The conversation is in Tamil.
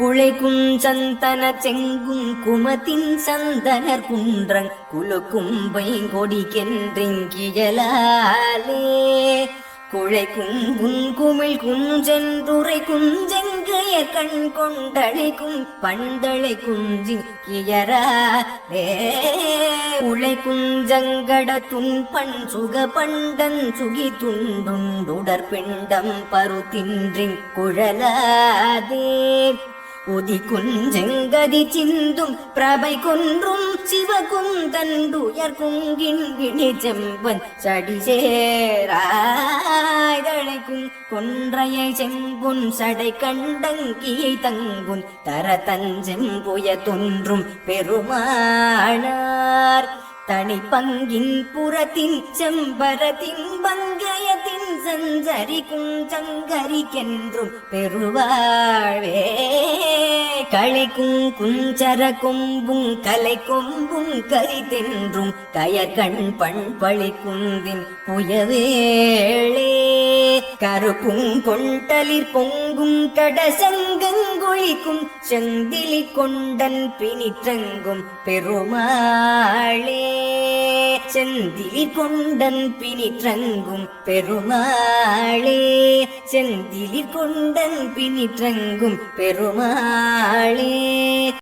குழைக்கும் சந்தன செங்கும் குமத்தின் சந்தனர் குன்றங் குலுக்கும் பைங்கொடிக்கென்றிங்கியலாலே குழைக்கும் குமிழ் குஞ்சென்றுரை குஞ்செங்கைய கண் கொண்டழைக்கும் பண்டளை குஞ்சியராலே உழைக்கும் ஜங்கட துன்பன் சுக பண்டன் சுகி துண்டுண்டுடற் பிண்டம் பருத்தின்றின் குழலாதே உதிக்குஞ்செங்கதி சிந்தும் பிரபை கொன்றும் சிவகுந்தண்டுயர் குங்கின் விழி செம்பன் சடிசேராய்தழைக்கும் கொன்றையை செம்புன் சடை கண்டங்கியை தங்குன் தர தஞ்செம்புய தொன்றும் பெருமானார் தனி பங்கின் புறத்தின் செம்பரத்தின் பங்கயத்தின் சஞ்சரிக்கும் சங்கரிக்கென்றும் பெருவாழ்வே களைக்கும் குஞ்சர கொம்பும் கலை கொம்பும் கரிதென்றும் கயற்கண் பண்பழி குந்தின் புயவேளே கருப்பும் கொண்டலிற் பொங்கும் கடசங்கொழிக்கும் செந்திலி கொண்டன் பிணிற்றங்கும் பெருமாளே செந்திலி கொண்டன் பிணிற்றங்கும் பெருமாளே செந்திலி கொண்டன் பிணிற்றங்கும் பெருமாளே